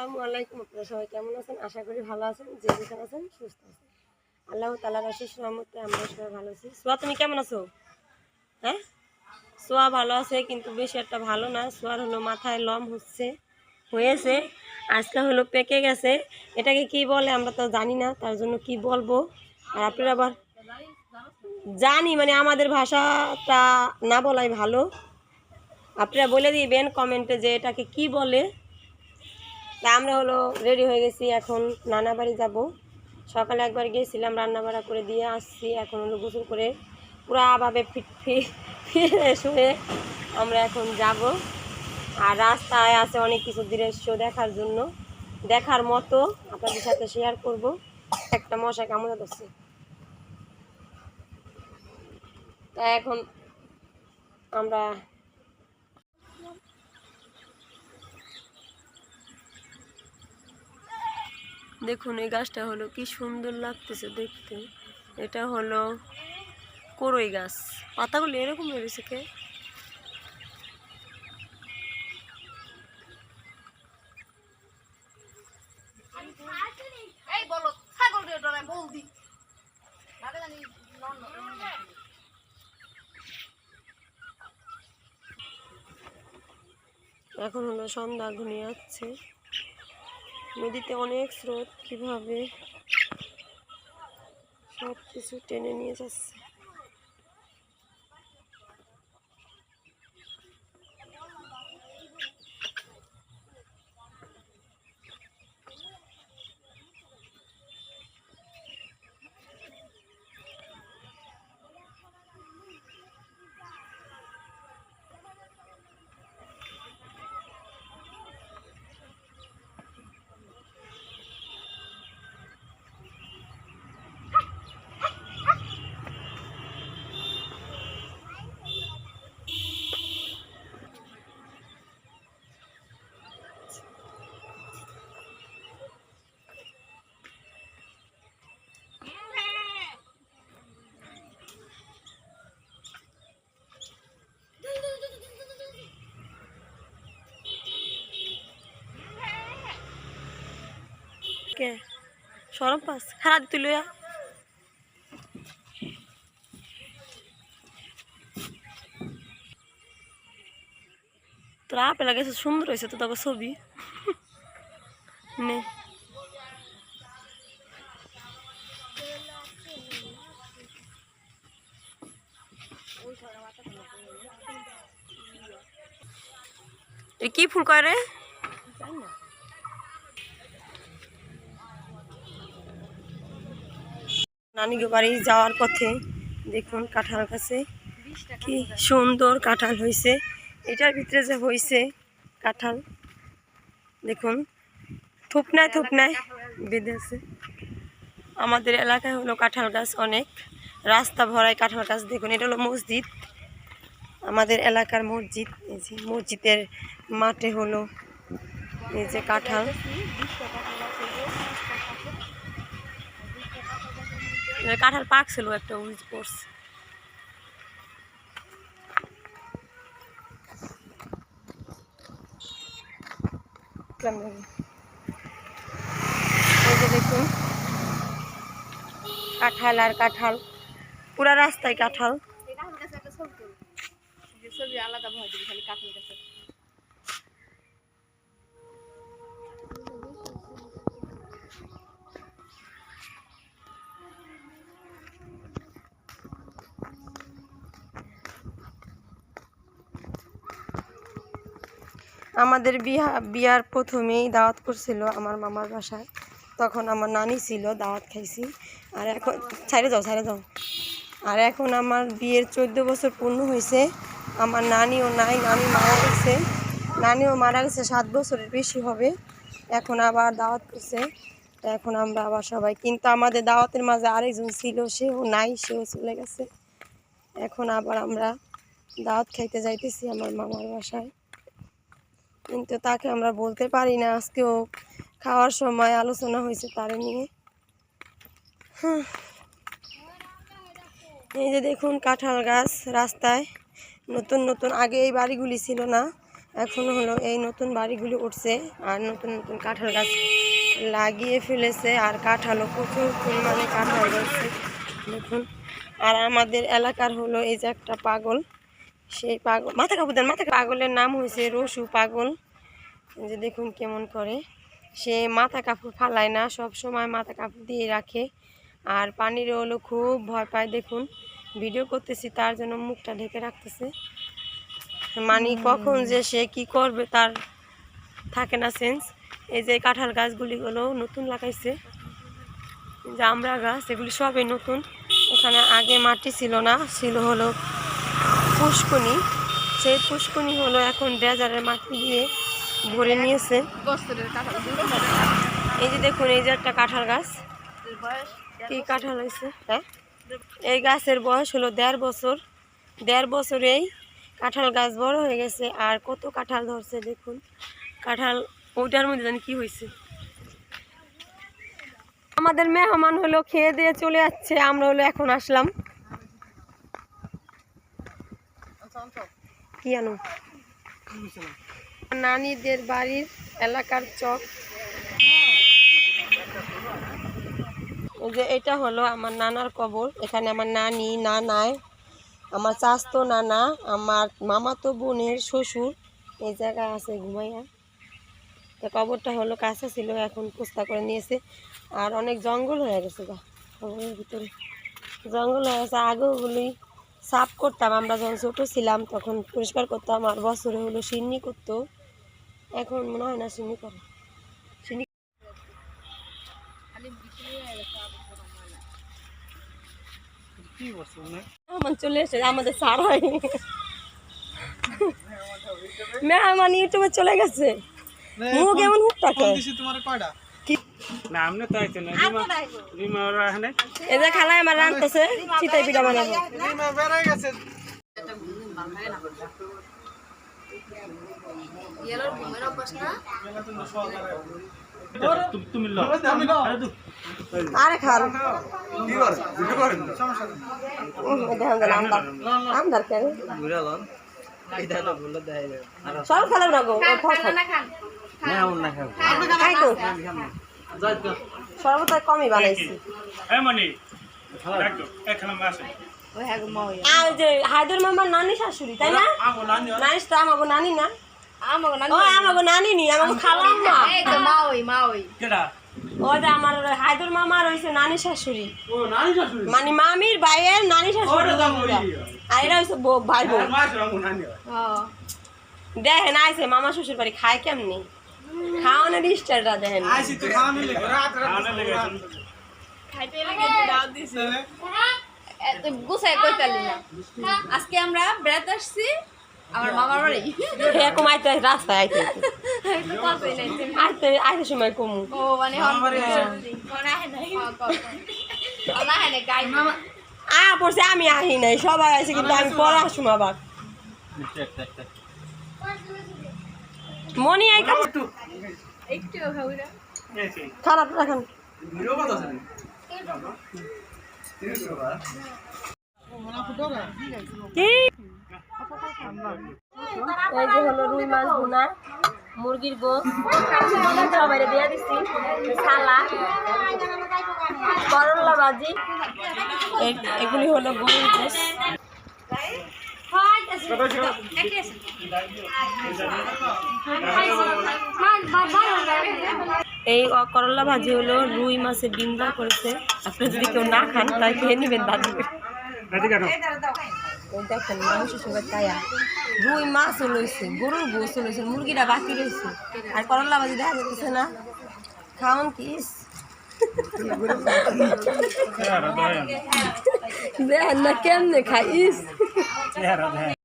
আসসালামু আলাইকুম। আপনারা সবাই কেমন আছেন? আশা করি ভালো আছেন। যে যেখানে আছেন সুস্থ আছেন। আল্লাহ তাআলার অশেষ রহমতে আমরা সবাই ভালো আছি। সোয়া, তুমি কেমন আছো? হ্যাঁ, সোয়া ভালো আছে, কিন্তু বেশি একটা ভালো না। সোয়ার হলো মাথায় লম হয়েছে, আজকে হলো পেকে গেছে। এটাকে কি বলে আমরা তো জানি না, তার জন্য কি বলবো। আর আপনারা আবার জানি, মানে আমাদের ভাষাটা না বলাই ভালো। আপনারা বলে দিবেন কমেন্টে যে এটাকে কি বলে। তা আমরা হলো রেডি হয়ে গেছি, এখন নানা বাড়ি যাব। সকালে একবার গিয়েছিলাম, রান্না বাড়া করে দিয়ে আসছি। এখন হলো গোসল করে পুরাভাবে ফ্রেশ হয়ে আমরা এখন যাব। আর রাস্তায় আছে অনেক কিছু দৃশ্য দেখার জন্য, দেখার মতো আপনাদের সাথে শেয়ার করব। একটা মশা কামড়ে ধরছে, তা এখন আমরা দেখুন এই গাছটা হলো কি সুন্দর লাগতেছে দেখতে। এটা হলো কড়ই গাছ, পাতাগুলো এরকম হয়েছে কে। এখন হলো সন্ধ্যা ঘনিয়ে যাচ্ছে, নদীতে অনেক স্রোত, কিভাবে সব কিছু টেনে নিয়ে যাচ্ছে। কে সরম পাস খারাপ তুই লইয়া তোর আপেল গেছে, সুন্দর হয়েছে তো তোকে ছবি নে। কি ফুল করে নানি বাড়ি যাওয়ার পথে দেখুন কাঁঠাল গাছে কি সুন্দর কাঁঠাল হয়েছে। এটার ভিতরে যে হয়েছে কাঁঠাল দেখুন, থুপনায় থুপনায় বেঁধেছে। আমাদের এলাকায় হলো কাঁঠাল গাছ অনেক, রাস্তা ভরায় কাঁঠাল গাছ। দেখুন এটা হলো মসজিদ, আমাদের এলাকার মসজিদ। এই যে মসজিদের মাঠে হলো এই যে কাঁঠাল। কাঁঠাল পাকছিল, একটা উইচ পড়ছে। এই যে দেখুন কাঁঠাল আর কাঁঠাল, পুরা রাস্তায় কাঁঠাল। আমাদের বিয়ার প্রথমেই দাওয়াত করছিল আমার মামার বাসায়, তখন আমার নানি ছিল, দাওয়াত খাইছি। আর এখন ছাইড়ে যাও। আর এখন আমার বিয়ের 14 বছর পূর্ণ হয়েছে, আমার নানিও নাই, নানিও মারা গেছে 7 বছরের বেশি হবে। এখন আবার দাওয়াত করছে, এখন আমরা আবার সবাই, কিন্তু আমাদের দাওয়াতের মাঝে আরেকজন ছিল, সেও নাই, সেও চলে গেছে। এখন আবার আমরা দাওয়াত খাইতে যাইতেছি আমার মামার বাসায়, কিন্তু তাকে আমরা বলতে পারি না। আজকেও খাওয়ার সময় আলোচনা হয়েছে তারে নিয়ে। এই যে দেখুন কাঁঠাল গাছ রাস্তায়, নতুন নতুন, আগে এই বাড়িগুলি ছিল না, এখন হলো এই নতুন বাড়িগুলি উঠছে আর নতুন নতুন কাঁঠাল গাছ লাগিয়ে ফেলেছে আর কাঁঠালও প্রচুর পরিমাণে কাঁঠাল ধরছে দেখুন। আর আমাদের এলাকার হলো এই যে একটা পাগল, সেই পাগল মাথা কাপড় দেন, মাথা পাগলের নাম হয়েছে রসু পাগল। যে দেখুন কেমন করে, সে মাথা কাপড় ফালায় না, সব সময় মাথা কাপড় দিয়ে রাখে। আর পানিরও হলো খুব ভয় পায়। দেখুন ভিডিও করতেছি তার জন্য মুখটা ঢেকে রাখতেছে, মানে কখন যে সে কি করবে তার থাকে না সেন্স। এই যে কাঁঠাল গাছগুলি হলো নতুন লাগাইছে, জামরা গাছ, এগুলি সবই নতুন। এখানে আগে মাটি ছিল না, ছিল হলো পুষ্কুনি, সেই পুষ্কুনি হলো এখন ড্রেজারের মাটি দিয়ে ভরে নিয়েছে। এই যে দেখুন এই যে একটা কাঁঠাল গাছ, কি কাঁঠাল হয়েছে, হ্যাঁ এই গাছের বয়স হলো 1.5 বছর। 1.5 বছরেই কাঁঠাল গাছ বড় হয়ে গেছে আর কত কাঁঠাল ধরছে দেখুন। কাঁঠাল ওইটার মধ্যে জানি কি হয়েছে। আমাদের মেহমান হলো খেয়ে দিয়ে চলে যাচ্ছে, আমরা হলো এখন আসলাম। কি আনো নানিদের বাড়ির এলাকার চক। এই যে এটা হলো আমার নানার কবর, এখানে আমার নানি, নানায়, আমার চাস্তো নানা, আমার মামাতো বোনের শ্বশুর এই জায়গায় আছে ঘুমাইয়া। তো কবরটা হলো কাছে ছিল, এখন কুস্তা করে নিয়েছে। আর অনেক জঙ্গল হয়ে গেছে, গা কবরের ভিতরে জঙ্গল হয়ে গেছে। আগেগুলি সাফ করতাম আমরা যখন ছোটো ছিলাম, তখন পরিষ্কার করতাম আর বছরে হলো সিন্নি করতো। এখন মনে হয় না সিন্নি করে। সিন্নি চলে এসে আমাদের সারাই মেহমান ইউটিউবে চলে গেছে। মুখ এমন হুকটাকে এই যে খালায় আমার রাঁধতেছে চিতাই পিঠা বানাবো। আরে খাল আমদার কেন সব খেলাম না গো, সর্বত কমই বানাইছি। আর যে হায়দর মামার নানি শাশুড়ি তাই না, নানি তো আমাগো নানি না, আমাগো নানি নি, আমাগো খালাম না, ও যে আমার হায়দর মামার হয়েছে নানি শাশুড়ি, মানে মামির ভাইয়ের নানি শাশুড়ি। আর এরা হয়েছে ভাই বোন। দেখেন আইসে মামা শ্বশুর বাড়ি খায় কেমনি, খাওয়ানোর স্টাইলটা দেখেন। আজকে আমরা বেড়াতে আসছি আমার মামার বাড়ি, এরকম আইতে রাস্তায় আইতে আইতে আইতে সময় কমু পড়ছে, আমি আহি নাই, সবাই আছে কিন্তু আমি পরে আসুম আবার। মনি আই খারাপ রাখেন। এই যে হলো রুই মাছ ভুনা, মুরগির গোস সবাই দিয়ে দিচ্ছি, সালাদ, করলা ভাজি, এগুলি হলো গরুর গোস। এই করলা ভাজি হলো রুই মাছের ডিমটা করেছে, আপনি যদি কেউ না খান তাই খেয়ে নেবেন। দেখেন মানুষের সঙ্গে তাইয়া রুই মাছও লইছে, গরুর গোসও লইছে, মুরগিটা বাকি রয়েছে, আর করলা ভাজি দেখা যাচ্ছে না। খাওন কিস দেখেন না কেমনে খাইস।